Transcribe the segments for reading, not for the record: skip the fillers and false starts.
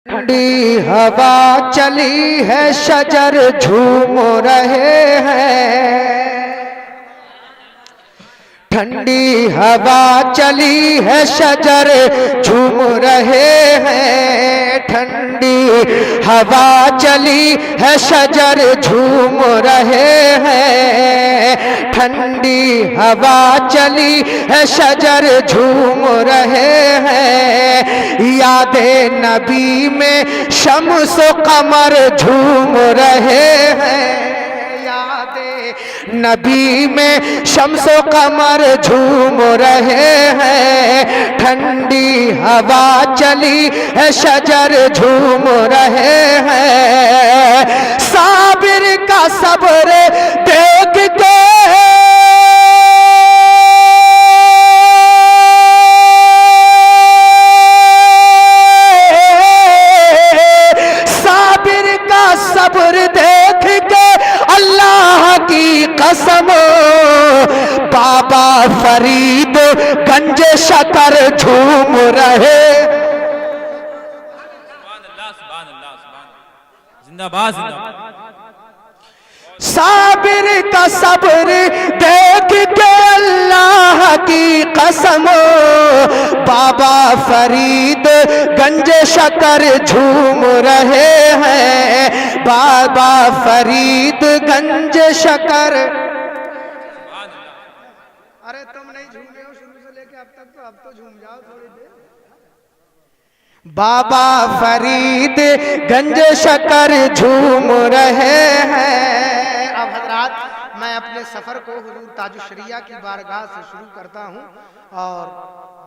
ठंडी हवा चली है, शजर झूम रहे हैं। ठंडी हवा चली है, शजर झूम रहे हैं। ठंडी हवा चली है, शजर झूम रहे हैं। ठंडी हवा चली है, शजर झूम रहे हैं। यादे नबी में शम्स कमर झूम रहे हैं। नबी में शम्स कमर झूम रहे हैं। ठंडी हवा चली है, शजर झूम रहे हैं। साबिर का सब्र देख के कसम बाबा फरीद गंज शकर झूम रहे। जिंदाबाद जिंदाबाद। साबिर का सब्र देख के अल्लाह की कसम बाबा फरीद गंज शकर झूम रहे हैं। बाबा फरीद गंज शकर। अरे तुम नहीं झूमे हो शुरू से लेके अब तक, तो अब तो झूम जाओ थोड़ी देर। बाबा फरीद गंज शकर झूम रहे हैं। अब हजरात, मैं अपने सफर को हुजूर ताजुश्शरिया की बारगाह से शुरू करता हूं और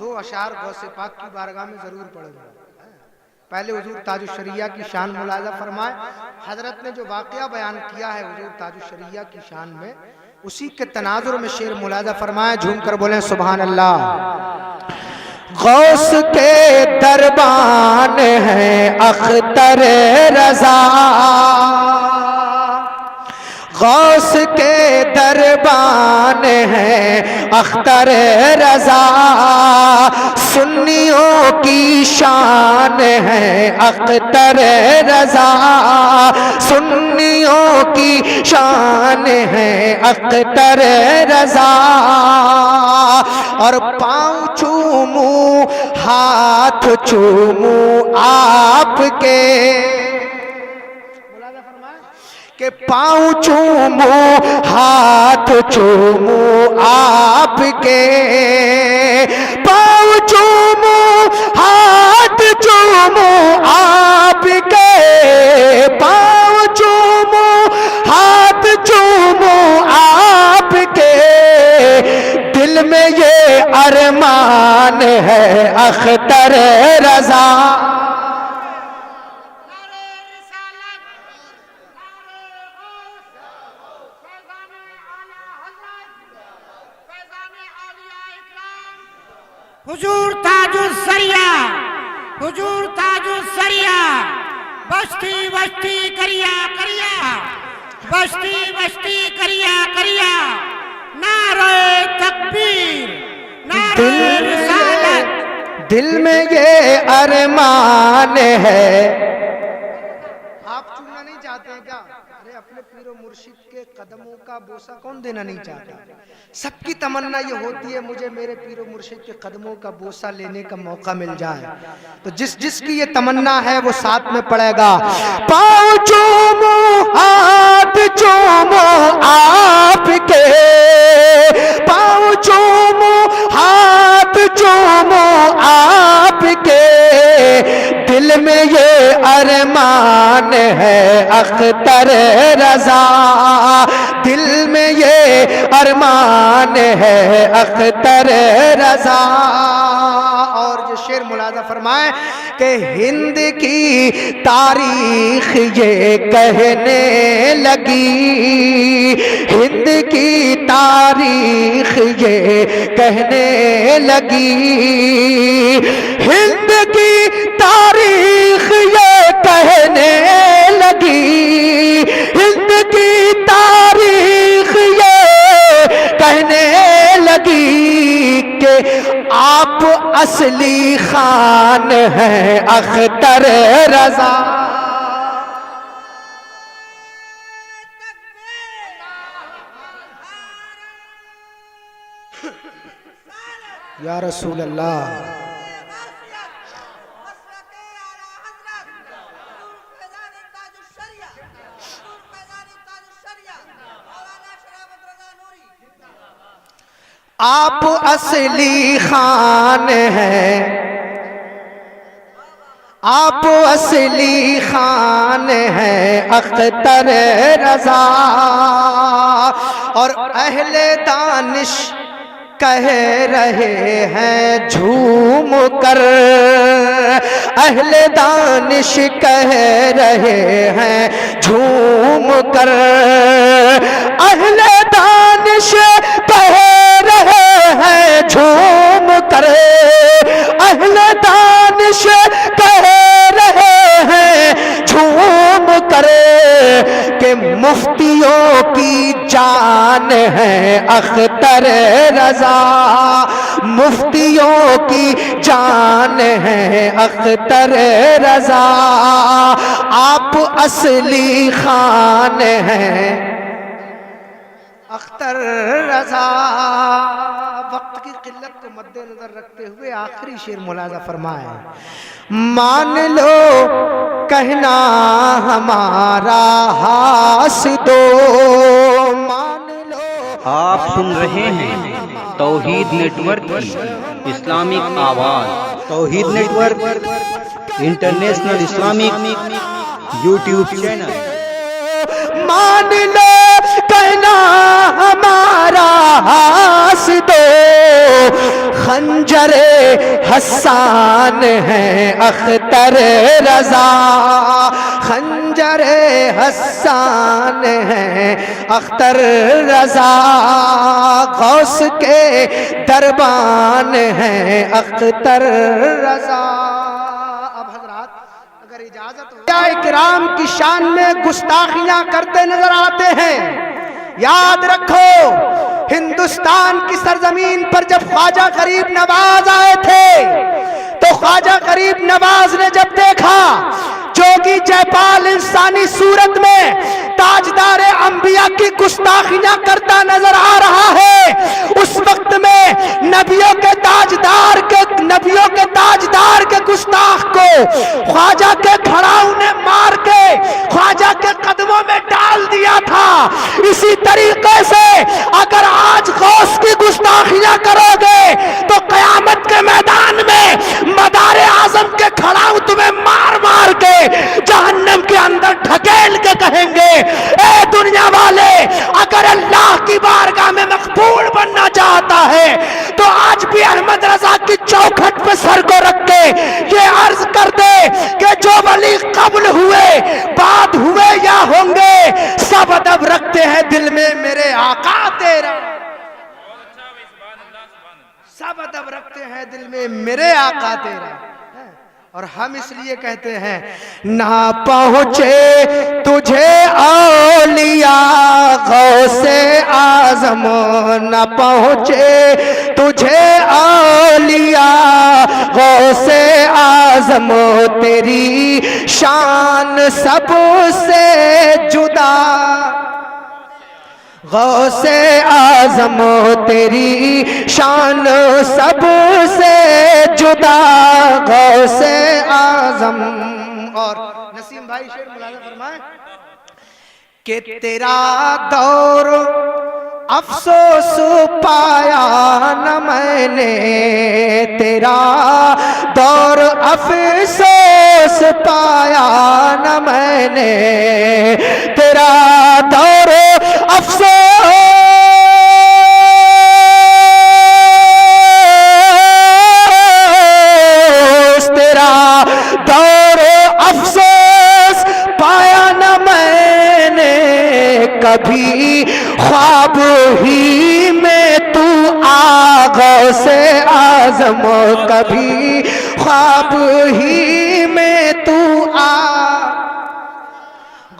2 अशार गौसे पाक की बारगाह में जरूर पढ़ूंगा। पहले हुजूर ताजुश्शरिया की शान मुलाजा फरमाए। हजरत ने जो वाकया बयान किया है हुजूर ताजुश्शरिया की शान में, उसी के तनाजुर में शेर मुलाजा फरमाए। झूम कर बोले सुभान अल्लाह। गौस के दरबान है अख्तर रजा, गौस के दरबान है अख्तर रजा। सुन्नियों की शान है अख्तर रजा, सुन्नियों की शान है अख्तर रजा। और पाँव चूमू हाथ चूमू आपके, के पाँव चूमू हाथ चूमू आपके। पाँव चूमू हाथ चूमू आपके, पाँव चूमू हाथ चूमू आपके। दिल में ये अरमान है अख्तर रजा। हुजूर ताजुश्शरिया, हुजूर ताजुश्शरिया। बस्ती बस्ती करिया करिया, बस्ती बस्ती करिया करिया। नारे तकबीर, नारे रिसालत। दिल में ये अरमान है। आप चुनना नहीं चाहते हैं क्या? अरे अपने पीरो मुर्शिद के कदमों का बोसा कौन देना नहीं चाहता? सबकी तमन्ना ये होती है मुझे मेरे पीरो मुर्शिद के कदमों का बोसा लेने का मौका मिल जाए। तो जिस जिसकी ये तमन्ना है वो साथ में पड़ेगा। पाँव चूमो हाथ चूमो आपके, पाँव चूमो हाथ चूमो आपके। दिल में ये अरमान है अख्तर रजा, दिल में ये अरमान है अख्तर रजा। और जो शेर मुलाजा फरमाए कि हिंद की तारीख ये कहने लगी, हिंद की तारीख ये कहने लगी। हिंद की तारीख ये कहने लगी, हिंद की तारीख ये कहने लगी कि आप असली खान हैं अख्तर रजा। या रसूल अल्लाह। आप असली खान हैं, आप असली खान हैं अख्तर रजा। और अहले दानिश कह रहे हैं झूम कर, अहले दानिश कह रहे हैं झूम कर, अहले दानिश कह रहे हैं झूम कर, अहले दानिश कह रहे हैं झूम कर कि मुफ्तियों की जान है अख्तर रजा, मुफ्तियों की जान है अख्तर रजा। आप असली खान हैं अख्तर रजा। वक्त की किल्लत को मद्देनजर रखते हुए आखिरी शेर मुलाजा फरमाए, मान लो कहना हमारा हासिदो, मान लो। आप सुन रहे हैं तौहीद नेटवर्क की इस्लामिक आवाज। तौहीद network international Islamic YouTube channel. मान लो कहना हमारा हासिदो, खंजरे हसान है अख्तर रजा, खंजरे हसान है अख्तर रजा। गौस के दरबान है अख्तर रजा। अब हजरात अगर इजाजत हो, इकराम की शान में गुस्ताखियां करते नजर आते हैं। याद रखो, हिंदुस्तान की सरजमीन पर जब ख्वाजा गरीब नवाज आए थे तो ख्वाजा गरीब नवाज ने जब देखा जोगी जयपाल इंसानी सूरत में ताजदार अंबिया की गुस्ताखियां करता नजर आ रहा है, उस वक्त में नबियों के ताजदार के गुस्ताख को ख्वाजा के खड़ाऊ ने मार के ख्वाजा के कदमों में डाल दिया था। इसी तरीके से अगर आज गौस की गुस्ताखियां करोगे तो कयामत के मैदान में मदारे आजम के खड़ाऊ तुम्हें मार मार के जहन्नम के अंदर ढकेल के कहेंगे, ए दुनिया वाले, अगर अल्लाह की बारगाह में मकबूल बनना चाहता है तो आज भी अहमद रजा की चौखट पे सर को रख के ये अर्ज कर दे कि जो वली कब्ल हुए, बाद हुए या होंगे, सब अदब रखते हैं दिल में मेरे आका तेरा, सब अदब रखते हैं दिल में मेरे आका तेरा। और हम इसलिए कहते हैं, ना पहुंचे तुझे औलिया गौसे आजम, ना पहुंचे तुझे औलिया गौसे आजम, तेरी शान सबसे जुदा, गौसे आजम तेरी शान सबसे जुदा, गौसे आजम। और नसीम भाई शेर मुलाजा फरमाए कि तेरा दौर अफसोस पाया न मैंने, तेरा दौर अफसोस पाया न मैंने, तेरा दौर अफसोस, तेरा दौर अफसोस पाया न मैंने, कभी ख्वाब ही में तू आ गौसे आजम, कभी ख्वाब ही में तू आ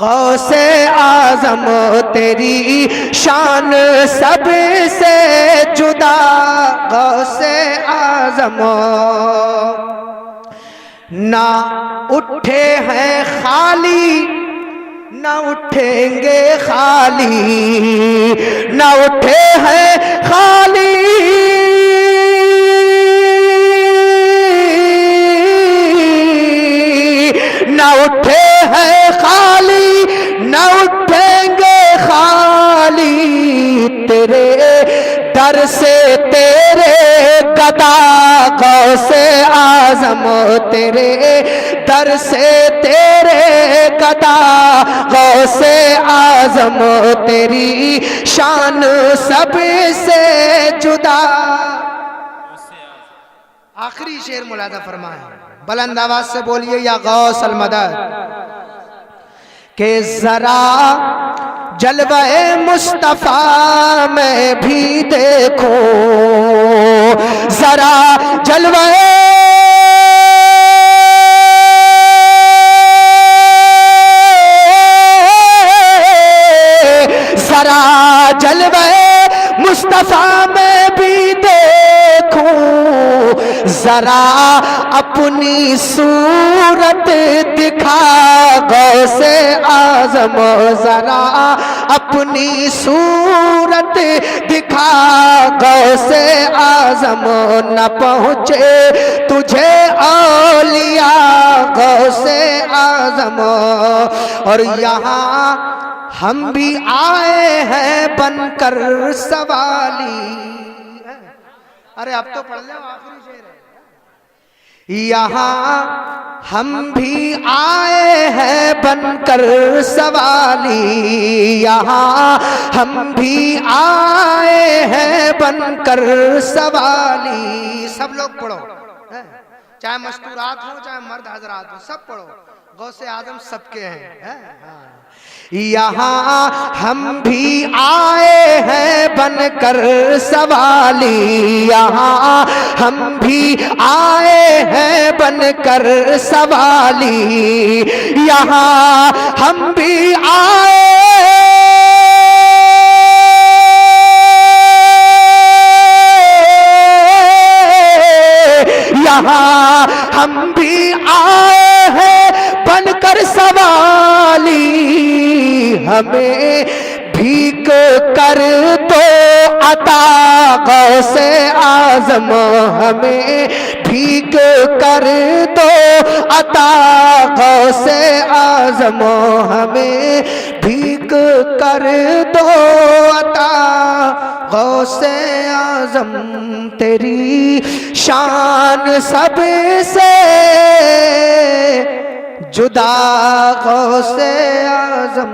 गौसे आजम तेरी शान सबसे जुदा, गौसे आजम ना उठे हैं खाली ना उठेंगे खाली, ना उठे हैं खाली ना उठे हैं खाली, ना उठेंगे खाली, तेरे दर से तेरे गदा, गौसे आजम तेरे दर से तेरे गदा, गौसे आजम तेरी शान सबसे जुदा। आखिरी शेर मुलादा फरमाए, बुलंद आवाज से बोलिए या गौस अल मदद, के जरा जलवे मुस्तफा में भी देखो, जरा जलवे जरा जलवे मुस्तफा में भी देखो, जरा अपनी सूरत दिखा, गौसे आजम जरा अपनी सूरत दिखा, गौसे आजम न पहुँचे तुझे औलिया, गौसे आजम। और यहाँ हम भी आए हैं बनकर सवाली, अरे अब तो पढ़ लो आखिरी शेर है। यहाँ हम भी आए हैं बनकर सवाली, यहाँ हम भी आए हैं बनकर सवाली। सब लोग पढ़ो, चाहे मस्तूरात हो चाहे मर्द हजरात हो, सब पढ़ो, गौसे आजम सबके हैं। यहाँ हम भी आए हैं बनकर सवाली, यहाँ हम भी आए हैं बनकर सवाली, यहाँ हम भी आए यहाँ हम भी आए हैं बनकर सवाली, हमें भीख कर दो अता, गौसे आजम हमें भीख कर दो अता, गौसे आजम हमें भीख कर दो अता, गौसे आजम तेरी शान सबसे जुदा, गौसे आजम